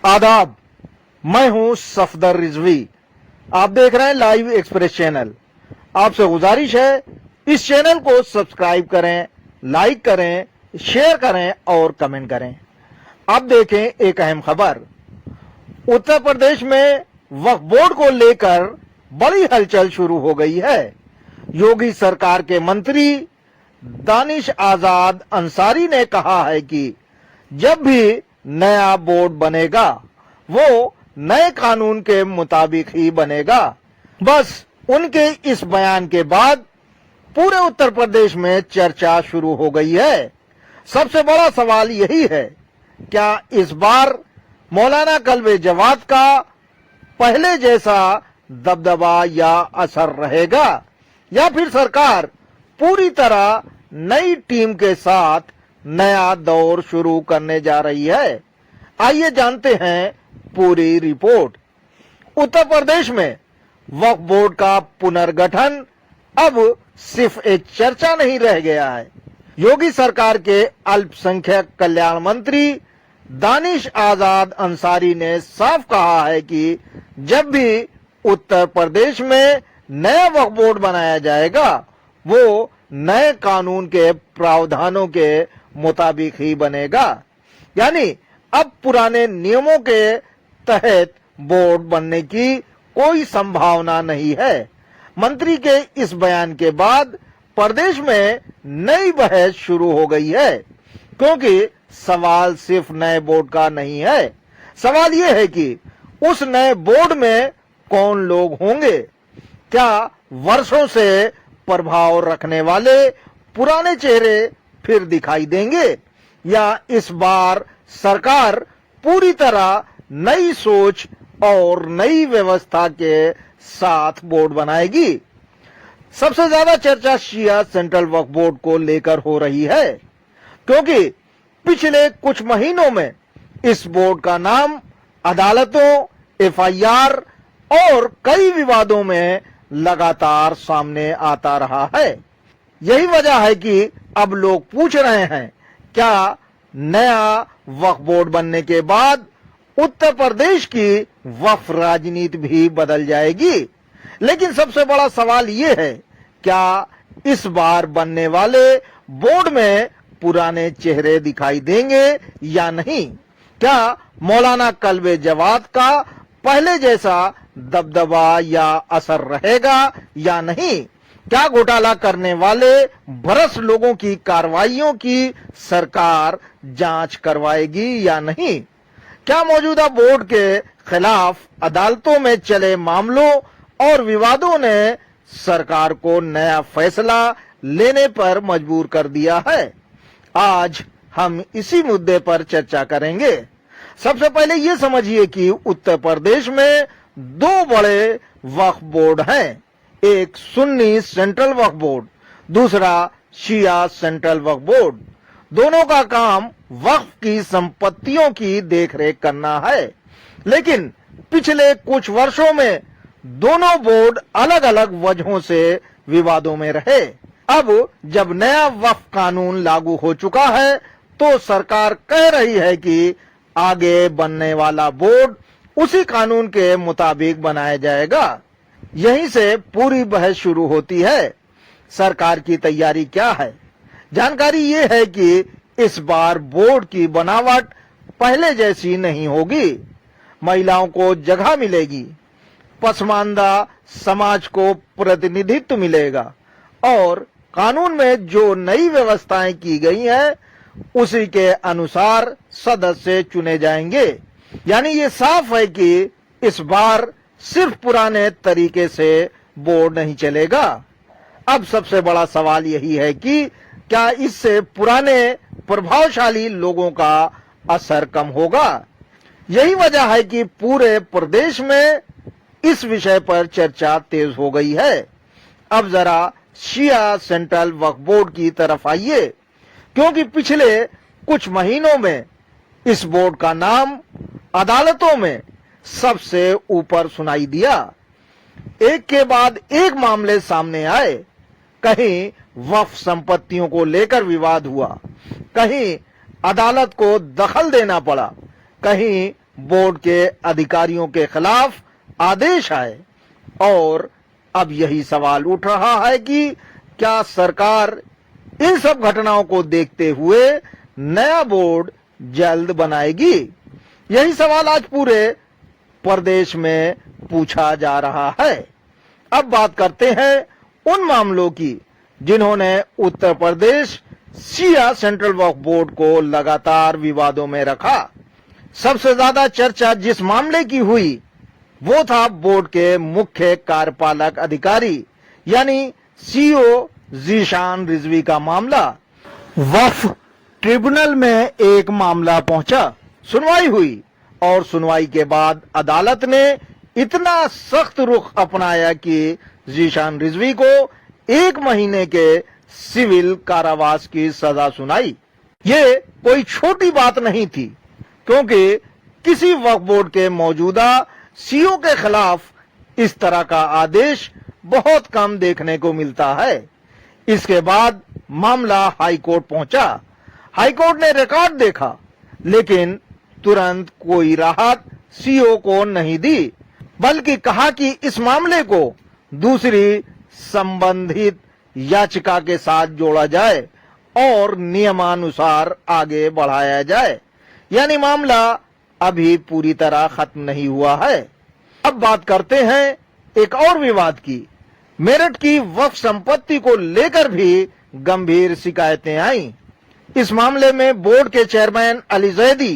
आदाब, मैं हूं सफदर रिजवी। आप देख रहे हैं लाइव एक्सप्रेस चैनल। आपसे गुजारिश है इस चैनल को सब्सक्राइब करें, लाइक करें, शेयर करें और कमेंट करें। अब देखें एक अहम खबर। उत्तर प्रदेश में वक्फ बोर्ड को लेकर बड़ी हलचल शुरू हो गई है। योगी सरकार के मंत्री दानिश आजाद अंसारी ने कहा है कि जब भी नया बोर्ड बनेगा वो नए कानून के मुताबिक ही बनेगा। बस उनके इस बयान के बाद पूरे उत्तर प्रदेश में चर्चा शुरू हो गई है। सबसे बड़ा सवाल यही है, क्या इस बार मौलाना कल्बे जवाद का पहले जैसा दबदबा या असर रहेगा या फिर सरकार पूरी तरह नई टीम के साथ नया दौर शुरू करने जा रही है। आइए जानते हैं पूरी रिपोर्ट। उत्तर प्रदेश में वक्फ बोर्ड का पुनर्गठन अब सिर्फ एक चर्चा नहीं रह गया है। योगी सरकार के अल्पसंख्यक कल्याण मंत्री दानिश आजाद अंसारी ने साफ कहा है कि जब भी उत्तर प्रदेश में नया वक्फ बोर्ड बनाया जाएगा वो नए कानून के प्रावधानों के मुताबिक ही बनेगा। यानी अब पुराने नियमों के तहत बोर्ड बनने की कोई संभावना नहीं है। मंत्री के इस बयान के बाद प्रदेश में नई बहस शुरू हो गई है, क्योंकि सवाल सिर्फ नए बोर्ड का नहीं है। सवाल यह है कि उस नए बोर्ड में कौन लोग होंगे। क्या वर्षों से प्रभाव रखने वाले पुराने चेहरे फिर दिखाई देंगे या इस बार सरकार पूरी तरह नई सोच और नई व्यवस्था के साथ बोर्ड बनाएगी। सबसे ज्यादा चर्चा शिया सेंट्रल वक्फ बोर्ड को लेकर हो रही है, क्योंकि पिछले कुछ महीनों में इस बोर्ड का नाम अदालतों, एफआईआर और कई विवादों में लगातार सामने आता रहा है। यही वजह है कि अब लोग पूछ रहे हैं, क्या नया वक्फ बोर्ड बनने के बाद उत्तर प्रदेश की वक्फ राजनीति भी बदल जाएगी। लेकिन सबसे बड़ा सवाल ये है, क्या इस बार बनने वाले बोर्ड में पुराने चेहरे दिखाई देंगे या नहीं। क्या मौलाना कल्बे जवाद का पहले जैसा दबदबा या असर रहेगा या नहीं। क्या घोटाला करने वाले भ्रष्ट लोगों की कार्रवाइयों की सरकार जांच करवाएगी या नहीं। क्या मौजूदा बोर्ड के खिलाफ अदालतों में चले मामलों और विवादों ने सरकार को नया फैसला लेने पर मजबूर कर दिया है। आज हम इसी मुद्दे पर चर्चा करेंगे। सबसे पहले ये समझिए कि उत्तर प्रदेश में दो बड़े वक्फ बोर्ड हैं। एक सुन्नी सेंट्रल वक्फ बोर्ड, दूसरा शिया सेंट्रल वक्फ बोर्ड। दोनों का काम वक्फ की संपत्तियों की देखरेख करना है, लेकिन पिछले कुछ वर्षों में दोनों बोर्ड अलग अलग वजहों से विवादों में रहे। अब जब नया वक्फ कानून लागू हो चुका है तो सरकार कह रही है कि आगे बनने वाला बोर्ड उसी कानून के मुताबिक बनाया जाएगा। यहीं से पूरी बहस शुरू होती है। सरकार की तैयारी क्या है। जानकारी ये है कि इस बार बोर्ड की बनावट पहले जैसी नहीं होगी। महिलाओं को जगह मिलेगी, पसमानदा समाज को प्रतिनिधित्व मिलेगा और कानून में जो नई व्यवस्थाएं की गई हैं उसी के अनुसार सदस्य चुने जाएंगे। यानी ये साफ है कि इस बार सिर्फ पुराने तरीके से बोर्ड नहीं चलेगा। अब सबसे बड़ा सवाल यही है कि क्या इससे पुराने प्रभावशाली लोगों का असर कम होगा। यही वजह है कि पूरे प्रदेश में इस विषय पर चर्चा तेज हो गई है। अब जरा शिया सेंट्रल वक्फ बोर्ड की तरफ आइए, क्योंकि पिछले कुछ महीनों में इस बोर्ड का नाम अदालतों में सबसे ऊपर सुनाई दिया। एक के बाद एक मामले सामने आए। कहीं वक्फ संपत्तियों को लेकर विवाद हुआ, कहीं अदालत को दखल देना पड़ा, कहीं बोर्ड के अधिकारियों के खिलाफ आदेश आए और अब यही सवाल उठ रहा है कि क्या सरकार इन सब घटनाओं को देखते हुए नया बोर्ड जल्द बनाएगी। यही सवाल आज पूरे प्रदेश में पूछा जा रहा है। अब बात करते हैं उन मामलों की जिन्होंने उत्तर प्रदेश शिया सेंट्रल वक्फ बोर्ड को लगातार विवादों में रखा। सबसे ज्यादा चर्चा जिस मामले की हुई वो था बोर्ड के मुख्य कार्यपालक अधिकारी यानी सीईओ जीशान रिजवी का मामला। वक्फ ट्रिब्यूनल में एक मामला पहुंचा, सुनवाई हुई और सुनवाई के बाद अदालत ने इतना सख्त रुख अपनाया कि जीशान रिजवी को 1 महीने के सिविल कारावास की सजा सुनाई। ये कोई छोटी बात नहीं थी क्योंकि किसी वक्फ बोर्ड के मौजूदा सीईओ के खिलाफ इस तरह का आदेश बहुत कम देखने को मिलता है। इसके बाद मामला हाई कोर्ट पहुंचा। हाई कोर्ट ने रिकॉर्ड देखा लेकिन तुरंत कोई राहत सीईओ को नहीं दी, बल्कि कहा कि इस मामले को दूसरी संबंधित याचिका के साथ जोड़ा जाए और नियमानुसार आगे बढ़ाया जाए। यानी मामला अभी पूरी तरह खत्म नहीं हुआ है। अब बात करते हैं एक और विवाद की। मेरठ की वक्फ संपत्ति को लेकर भी गंभीर शिकायतें आईं। इस मामले में बोर्ड के चेयरमैन अली जैदी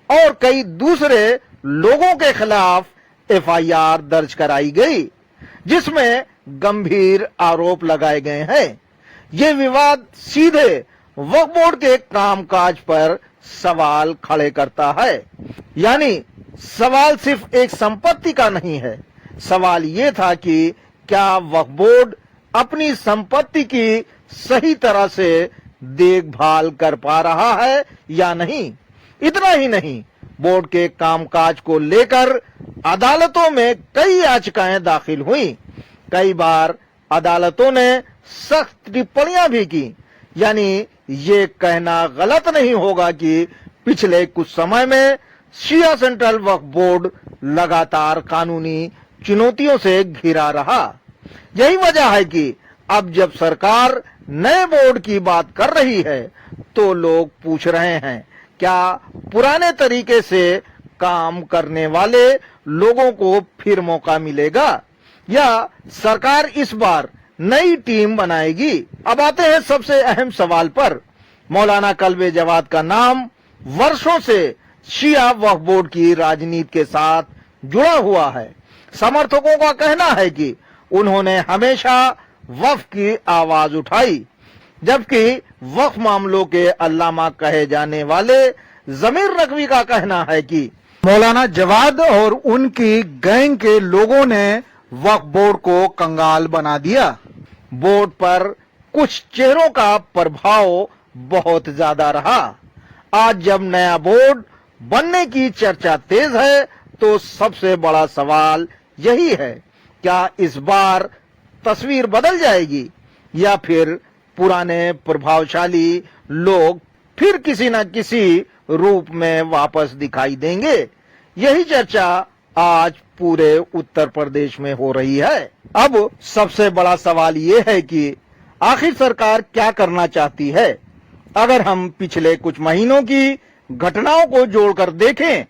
और कई दूसरे लोगों के खिलाफ एफआईआर दर्ज कराई गई जिसमें गंभीर आरोप लगाए गए हैं। ये विवाद सीधे वक्फ बोर्ड के कामकाज पर सवाल खड़े करता है। यानी सवाल सिर्फ एक संपत्ति का नहीं है, सवाल ये था कि क्या वक्फ बोर्ड अपनी संपत्ति की सही तरह से देखभाल कर पा रहा है या नहीं। इतना ही नहीं, बोर्ड के कामकाज को लेकर अदालतों में कई याचिकाएं दाखिल हुई। कई बार अदालतों ने सख्त टिप्पणियां भी की। यानी ये कहना गलत नहीं होगा कि पिछले कुछ समय में शिया सेंट्रल वक्फ बोर्ड लगातार कानूनी चुनौतियों से घिरा रहा। यही वजह है कि अब जब सरकार नए बोर्ड की बात कर रही है तो लोग पूछ रहे हैं क्या पुराने तरीके से काम करने वाले लोगों को फिर मौका मिलेगा या सरकार इस बार नई टीम बनाएगी। अब आते हैं सबसे अहम सवाल पर। मौलाना कल्बे जवाद का नाम वर्षों से शिया वक्फ बोर्ड की राजनीति के साथ जुड़ा हुआ है। समर्थकों का कहना है कि उन्होंने हमेशा वक्फ की आवाज उठाई, जबकि वक्फ मामलों के अल्लामा कहे जाने वाले जमीर नकवी का कहना है कि मौलाना जवाद और उनकी गैंग के लोगों ने वक्फ बोर्ड को कंगाल बना दिया। बोर्ड पर कुछ चेहरों का प्रभाव बहुत ज्यादा रहा। आज जब नया बोर्ड बनने की चर्चा तेज है तो सबसे बड़ा सवाल यही है, क्या इस बार तस्वीर बदल जाएगी या फिर पुराने प्रभावशाली लोग फिर किसी न किसी रूप में वापस दिखाई देंगे। यही चर्चा आज पूरे उत्तर प्रदेश में हो रही है। अब सबसे बड़ा सवाल ये है कि आखिर सरकार क्या करना चाहती है। अगर हम पिछले कुछ महीनों की घटनाओं को जोड़कर देखें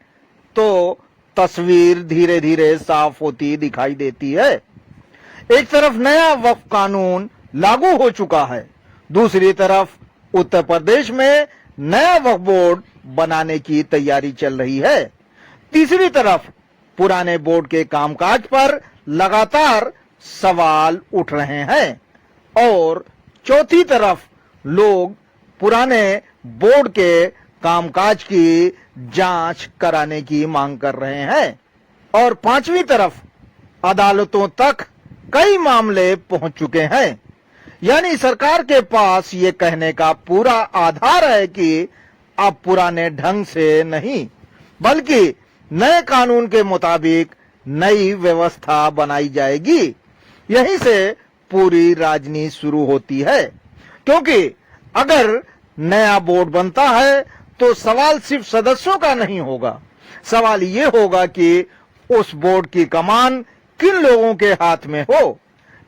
तो तस्वीर धीरे धीरे साफ होती दिखाई देती है। एक तरफ नया वक्फ कानून लागू हो चुका है, दूसरी तरफ उत्तर प्रदेश में नया वक्फ बोर्ड बनाने की तैयारी चल रही है, तीसरी तरफ पुराने बोर्ड के कामकाज पर लगातार सवाल उठ रहे हैं और चौथी तरफ लोग पुराने बोर्ड के कामकाज की जांच कराने की मांग कर रहे हैं और पांचवी तरफ अदालतों तक कई मामले पहुंच चुके हैं। यानी सरकार के पास ये कहने का पूरा आधार है कि अब पुराने ढंग से नहीं बल्कि नए कानून के मुताबिक नई व्यवस्था बनाई जाएगी। यहीं से पूरी राजनीति शुरू होती है, क्योंकि अगर नया बोर्ड बनता है तो सवाल सिर्फ सदस्यों का नहीं होगा सवाल ये होगा कि उस बोर्ड की कमान किन लोगों के हाथ में हो।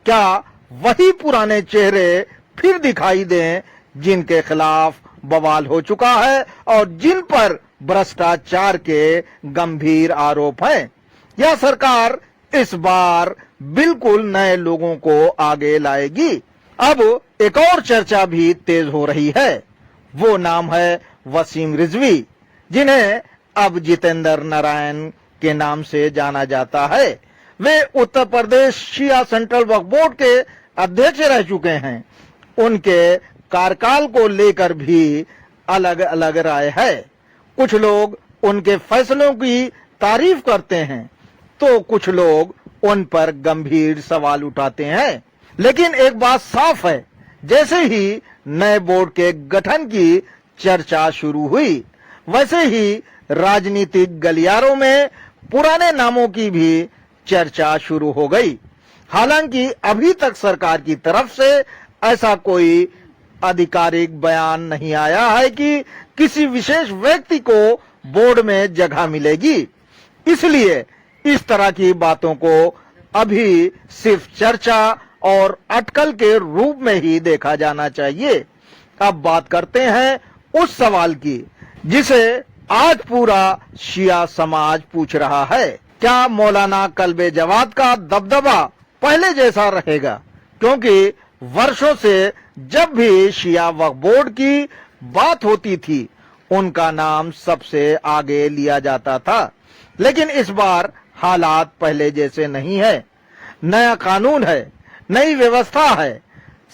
क्या वही पुराने चेहरे फिर दिखाई दें जिनके खिलाफ बवाल हो चुका है और जिन पर भ्रष्टाचार के गंभीर आरोप हैं, या सरकार इस बार बिल्कुल नए लोगों को आगे लाएगी। अब एक और चर्चा भी तेज हो रही है, वो नाम है वसीम रिजवी, जिन्हें अब जितेंद्र नारायण के नाम से जाना जाता है। वे उत्तर प्रदेश शिया सेंट्रल वक्फ बोर्ड के अध्यक्ष रह चुके हैं। उनके कार्यकाल को लेकर भी अलग अलग राय है। कुछ लोग उनके फैसलों की तारीफ करते हैं तो कुछ लोग उन पर गंभीर सवाल उठाते हैं। लेकिन एक बात साफ है, जैसे ही नए बोर्ड के गठन की चर्चा शुरू हुई, वैसे ही राजनीतिक गलियारों में पुराने नामों की भी चर्चा शुरू हो गई। हालांकि अभी तक सरकार की तरफ से ऐसा कोई आधिकारिक बयान नहीं आया है कि किसी विशेष व्यक्ति को बोर्ड में जगह मिलेगी। इसलिए इस तरह की बातों को अभी सिर्फ चर्चा और अटकल के रूप में ही देखा जाना चाहिए। अब बात करते हैं उस सवाल की जिसे आज पूरा शिया समाज पूछ रहा है, क्या मौलाना कल्बे जवाद का दबदबा पहले जैसा रहेगा? क्योंकि वर्षों से जब भी शिया वक्फ बोर्ड की बात होती थी, उनका नाम सबसे आगे लिया जाता था। लेकिन इस बार हालात पहले जैसे नहीं है। नया कानून है, नई व्यवस्था है,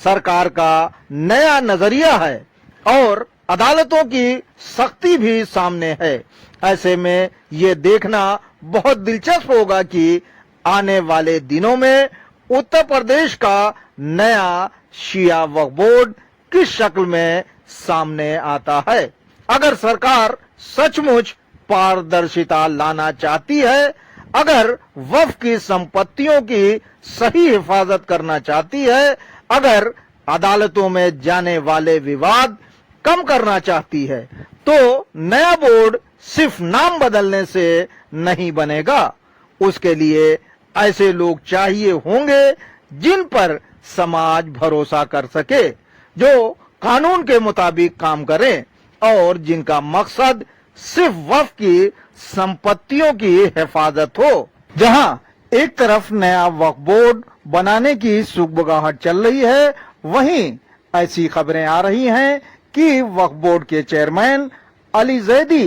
सरकार का नया नजरिया है और अदालतों की सख्ती भी सामने है। ऐसे में ये देखना बहुत दिलचस्प होगा कि आने वाले दिनों में उत्तर प्रदेश का नया शिया वक्फ बोर्ड किस शक्ल में सामने आता है। अगर सरकार सचमुच पारदर्शिता लाना चाहती है, अगर वक्फ की संपत्तियों की सही हिफाजत करना चाहती है, अगर अदालतों में जाने वाले विवाद कम करना चाहती है, तो नया बोर्ड सिर्फ नाम बदलने से नहीं बनेगा। उसके लिए ऐसे लोग चाहिए होंगे जिन पर समाज भरोसा कर सके, जो कानून के मुताबिक काम करें और जिनका मकसद सिर्फ वक्फ की संपत्तियों की हिफाजत हो। जहां एक तरफ नया वक्फ बोर्ड बनाने की सुगबुगाहट चल रही है, वहीं ऐसी खबरें आ रही हैं कि वक्फ बोर्ड के चेयरमैन अली जैदी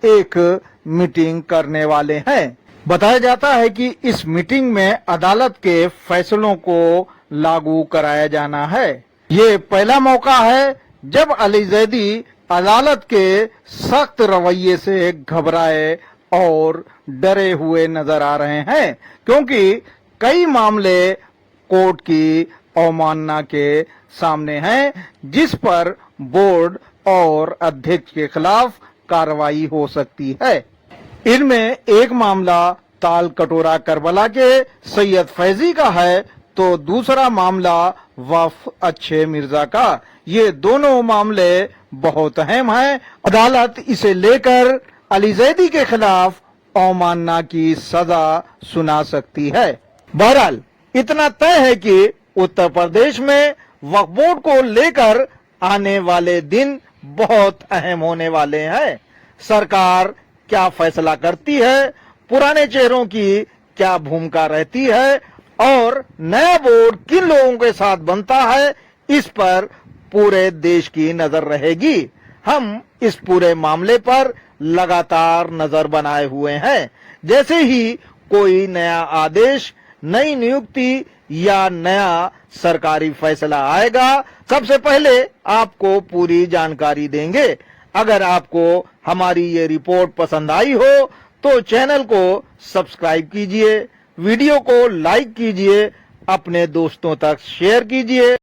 एक मीटिंग करने वाले हैं। बताया जाता है कि इस मीटिंग में अदालत के फैसलों को लागू कराया जाना है। ये पहला मौका है जब अली जैदी अदालत के सख्त रवैये से घबराए और डरे हुए नजर आ रहे हैं, क्योंकि कई मामले कोर्ट की अवमानना के सामने हैं, जिस पर बोर्ड और अध्यक्ष के खिलाफ कार्रवाई हो सकती है। इनमें एक मामला ताल कटोरा करबला के सैयद फैजी का है, तो दूसरा मामला वक्फ अच्छे मिर्जा का। ये दोनों मामले बहुत अहम हैं। अदालत इसे लेकर अली जैदी के खिलाफ अवमानना की सजा सुना सकती है। बहरहाल इतना तय है कि उत्तर प्रदेश में वक्फ बोर्ड को लेकर आने वाले दिन बहुत अहम होने वाले हैं। सरकार क्या फैसला करती है, पुराने चेहरों की क्या भूमिका रहती है और नया बोर्ड किन लोगों के साथ बनता है, इस पर पूरे देश की नजर रहेगी। हम इस पूरे मामले पर लगातार नजर बनाए हुए हैं। जैसे ही कोई नया आदेश, नई नियुक्ति या नया सरकारी फैसला आएगा, सबसे पहले आपको पूरी जानकारी देंगे। अगर आपको हमारी ये रिपोर्ट पसंद आई हो तो चैनल को सब्सक्राइब कीजिए, वीडियो को लाइक कीजिए, अपने दोस्तों तक शेयर कीजिए।